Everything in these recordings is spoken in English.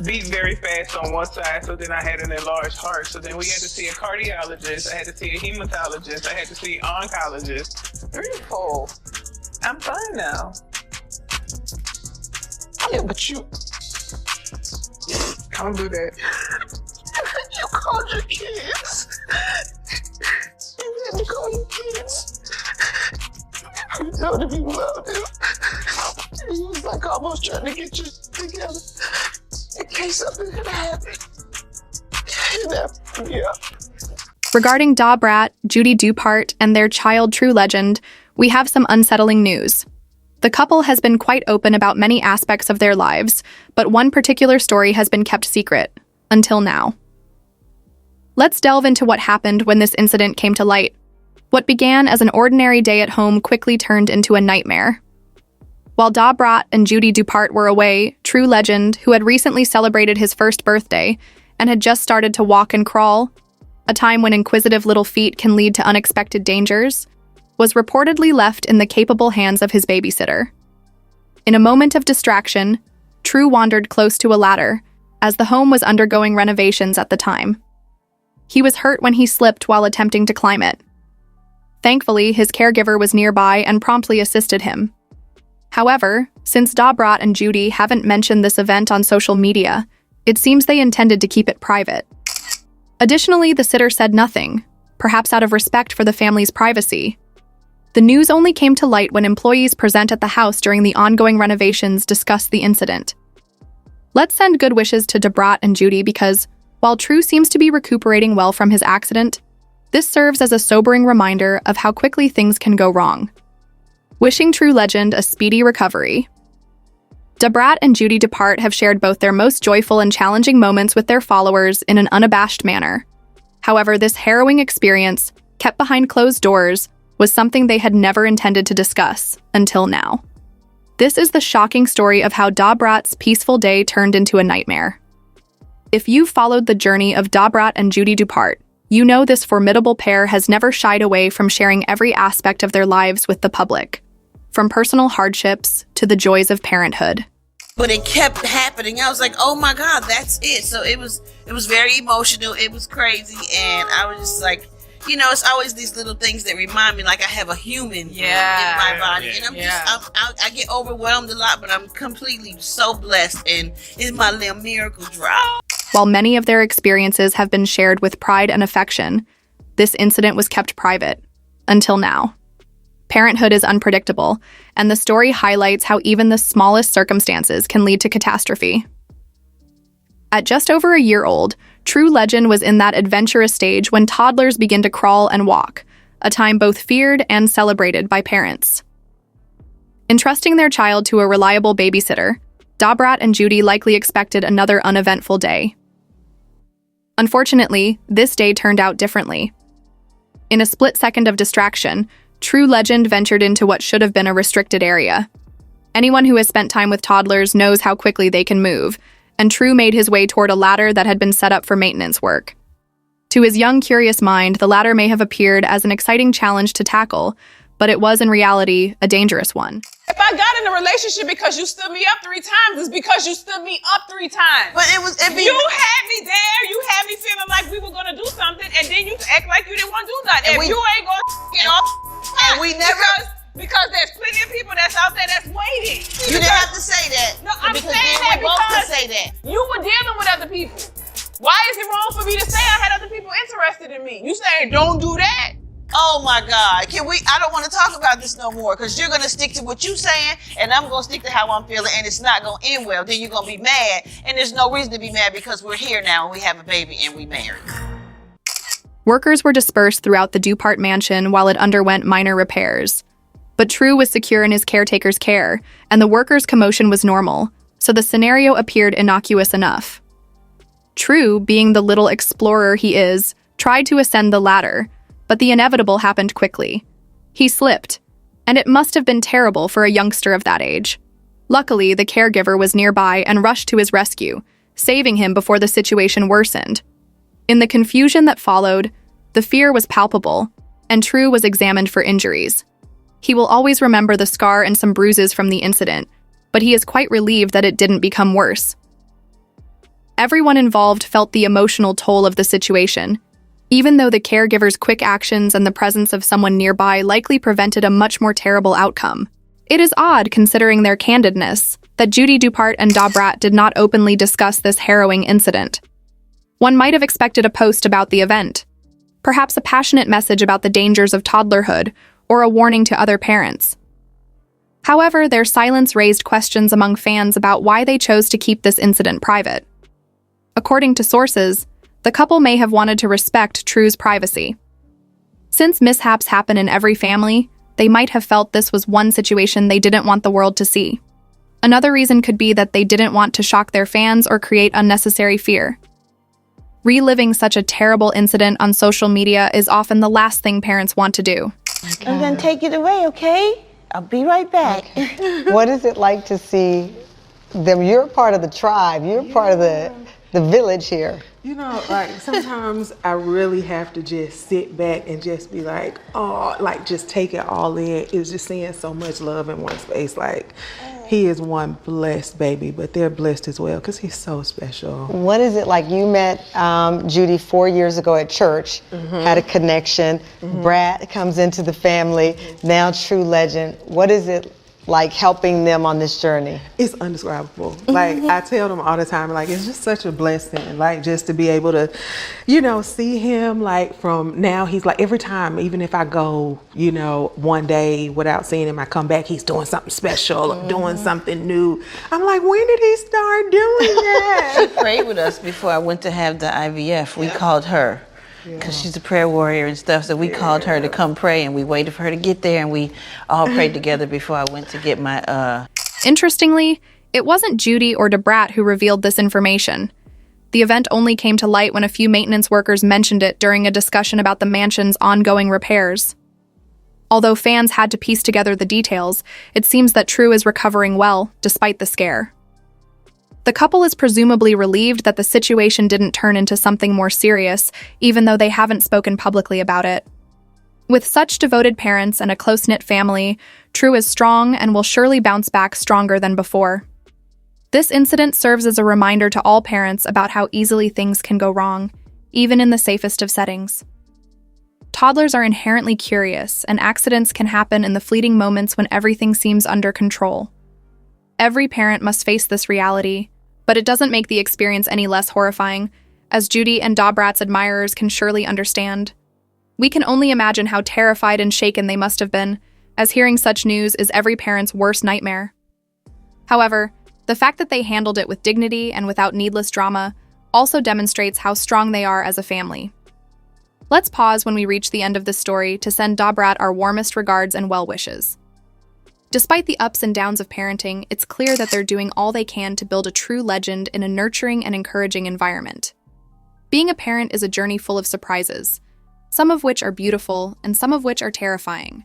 beat very fast on one side, so then I had an enlarged heart. So then we had to see a cardiologist, I had to see a hematologist, I had to see an oncologist. Beautiful. I'm fine now. Yeah, but you Don't do that. you called your kids. You didn't call your kids. You told him you loved him. And he was like almost trying to get you together in case something had happened. Yeah. Regarding Brat, Judy Dupart, and their child True Legend, we have some unsettling news. The couple has been quite open about many aspects of their lives, but one particular story has been kept secret, until now. Let's delve into what happened when this incident came to light. What began as an ordinary day at home quickly turned into a nightmare. While Brat and Judy Dupart were away, True Legend, who had recently celebrated his first birthday and had just started to walk and crawl, a time when inquisitive little feet can lead to unexpected dangers, was reportedly left in the capable hands of his babysitter. In a moment of distraction, True wandered close to a ladder, as the home was undergoing renovations at the time. He was hurt when he slipped while attempting to climb it. Thankfully, his caregiver was nearby and promptly assisted him. However, since Brat and Judy haven't mentioned this event on social media, it seems they intended to keep it private. Additionally, the sitter said nothing, perhaps out of respect for the family's privacy. The news only came to light when employees present at the house during the ongoing renovations discussed the incident. Let's send good wishes to Brat and Judy because, while True seems to be recuperating well from his accident, this serves as a sobering reminder of how quickly things can go wrong. Wishing True Legend a speedy recovery. Brat and Judy Dupart have shared both their most joyful and challenging moments with their followers in an unabashed manner. However, this harrowing experience, kept behind closed doors, was something they had never intended to discuss, until now. This is the shocking story of how Brat's peaceful day turned into a nightmare. If you've followed the journey of Brat and Judy Dupart, you know this formidable pair has never shied away from sharing every aspect of their lives with the public, from personal hardships to the joys of parenthood. But it kept happening. I was like, oh my God, that's it. So it was very emotional. It was crazy. And I was just like, you know, it's always these little things that remind me like I have a human in my body. And I get overwhelmed a lot, but I'm completely so blessed. And it's my little miracle drop. While many of their experiences have been shared with pride and affection, this incident was kept private, until now. Parenthood is unpredictable, and the story highlights how even the smallest circumstances can lead to catastrophe. At just over a year old, True Legend was in that adventurous stage when toddlers begin to crawl and walk, a time both feared and celebrated by parents. Entrusting their child to a reliable babysitter, Brat and Judy likely expected another uneventful day. Unfortunately, this day turned out differently. In a split second of distraction, True Legend ventured into what should have been a restricted area. Anyone who has spent time with toddlers knows how quickly they can move, and True made his way toward a ladder that had been set up for maintenance work. To his young, curious mind, the ladder may have appeared as an exciting challenge to tackle, but it was in reality a dangerous one. If I got in a relationship because you stood me up 3 times, it's because you stood me up 3 times. But you had me there, you had me feeling like we were gonna do something, and then you act like you didn't want to do nothing. If you ain't gonna get off, and we never because there's plenty of people that's out there that's waiting. You didn't have to say that. No, I'm because saying then that we both because could say that. You were dealing with other people. Why is it wrong for me to say I had other people interested in me? You saying don't do that? Oh my God, I don't want to talk about this no more because you're going to stick to what you're saying and I'm going to stick to how I'm feeling and it's not going to end well. Then you're going to be mad and there's no reason to be mad because we're here now and we have a baby and we married. Workers were dispersed throughout the Dupart mansion while it underwent minor repairs. But True was secure in his caretaker's care, and the workers' commotion was normal, so the scenario appeared innocuous enough. True, being the little explorer he is, tried to ascend the ladder, but the inevitable happened quickly. He slipped, and it must have been terrible for a youngster of that age. Luckily, the caregiver was nearby and rushed to his rescue, saving him before the situation worsened. In the confusion that followed, the fear was palpable, and True was examined for injuries. He will always remember the scar and some bruises from the incident, but he is quite relieved that it didn't become worse. Everyone involved felt the emotional toll of the situation, even though the caregiver's quick actions and the presence of someone nearby likely prevented a much more terrible outcome. It is odd, considering their candidness, that Judy Dupart and Da Brat did not openly discuss this harrowing incident. One might have expected a post about the event, perhaps a passionate message about the dangers of toddlerhood, or a warning to other parents. However, their silence raised questions among fans about why they chose to keep this incident private. According to sources, the couple may have wanted to respect True's privacy. Since mishaps happen in every family, they might have felt this was one situation they didn't want the world to see. Another reason could be that they didn't want to shock their fans or create unnecessary fear. Reliving such a terrible incident on social media is often the last thing parents want to do. I'm gonna take it away, okay? I'll be right back. Okay. What is it like to see them? You're part of the tribe. You're part of the village here. You know, like sometimes I really have to just sit back and just be like, oh, like just take it all in. It's just seeing so much love in one space. Like, he is one blessed baby, but they're blessed as well because he's so special. What is it like? You met Judy 4 years ago at church, had a connection. Brat comes into the family, now true legend. What is it like helping them on this journey? It's undescribable. Like, I tell them all the time, like, it's just such a blessing, like, just to be able to, you know, see him, like, from now, he's like, every time, even if I go, you know, one day without seeing him, I come back, he's doing something special, or doing something new. I'm like, when did he start doing that? She prayed with us before I went to have the IVF. We called her. Because she's a prayer warrior and stuff, so we called her to come pray, and we waited for her to get there, and we all prayed together before I went to get my Interestingly, it wasn't Judy or Da Brat who revealed this information. The event only came to light when a few maintenance workers mentioned it during a discussion about the mansion's ongoing repairs. Although fans had to piece together the details, it seems that True is recovering well, despite the scare. The couple is presumably relieved that the situation didn't turn into something more serious, even though they haven't spoken publicly about it. With such devoted parents and a close-knit family, True is strong and will surely bounce back stronger than before. This incident serves as a reminder to all parents about how easily things can go wrong, even in the safest of settings. Toddlers are inherently curious, and accidents can happen in the fleeting moments when everything seems under control. Every parent must face this reality, but it doesn't make the experience any less horrifying, as Judy and Da Brat's admirers can surely understand. We can only imagine how terrified and shaken they must have been, as hearing such news is every parent's worst nightmare. However, the fact that they handled it with dignity and without needless drama also demonstrates how strong they are as a family. Let's pause when we reach the end of this story to send Da Brat our warmest regards and well wishes. Despite the ups and downs of parenting, it's clear that they're doing all they can to build a true legend in a nurturing and encouraging environment. Being a parent is a journey full of surprises, some of which are beautiful and some of which are terrifying,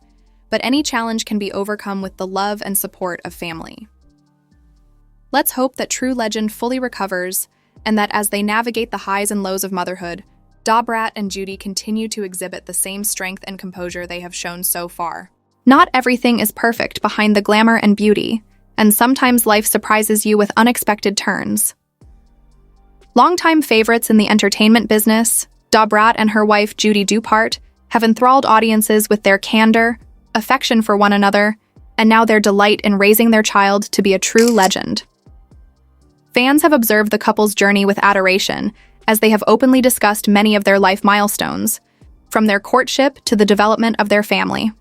but any challenge can be overcome with the love and support of family. Let's hope that True Legend fully recovers, and that as they navigate the highs and lows of motherhood, Da Brat and Judy continue to exhibit the same strength and composure they have shown so far. Not everything is perfect behind the glamour and beauty, and sometimes life surprises you with unexpected turns. Longtime favorites in the entertainment business, Da Brat and her wife Judy Dupart have enthralled audiences with their candor, affection for one another, and now their delight in raising their child to be a true legend. Fans have observed the couple's journey with adoration, as they have openly discussed many of their life milestones, from their courtship to the development of their family.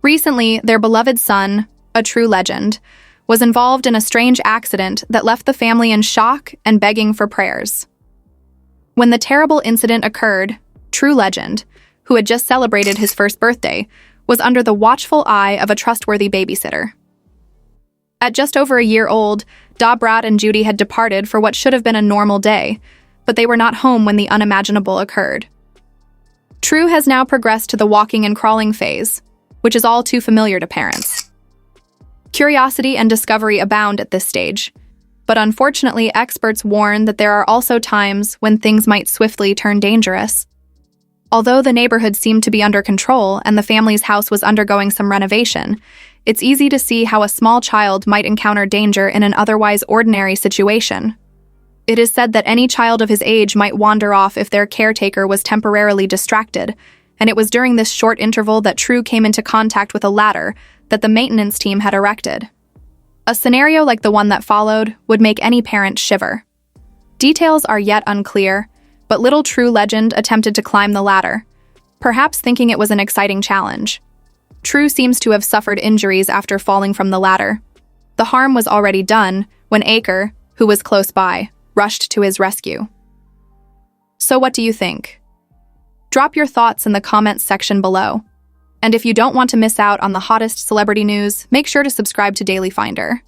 Recently, their beloved son, a true legend, was involved in a strange accident that left the family in shock and begging for prayers. When the terrible incident occurred, True Legend, who had just celebrated his first birthday, was under the watchful eye of a trustworthy babysitter. At just over a year old, Da Brat and Judy had departed for what should have been a normal day, but they were not home when the unimaginable occurred. True has now progressed to the walking and crawling phase, which is all too familiar to parents. Curiosity and discovery abound at this stage, but unfortunately, experts warn that there are also times when things might swiftly turn dangerous. Although the neighborhood seemed to be under control and the family's house was undergoing some renovation, it's easy to see how a small child might encounter danger in an otherwise ordinary situation. It is said that any child of his age might wander off if their caretaker was temporarily distracted, and it was during this short interval that True came into contact with a ladder that the maintenance team had erected. A scenario like the one that followed would make any parent shiver. Details are yet unclear, but little True Legend attempted to climb the ladder, perhaps thinking it was an exciting challenge. True seems to have suffered injuries after falling from the ladder. The harm was already done when Acre, who was close by, rushed to his rescue. So what do you think? Drop your thoughts in the comments section below. And if you don't want to miss out on the hottest celebrity news, make sure to subscribe to Daily Finder.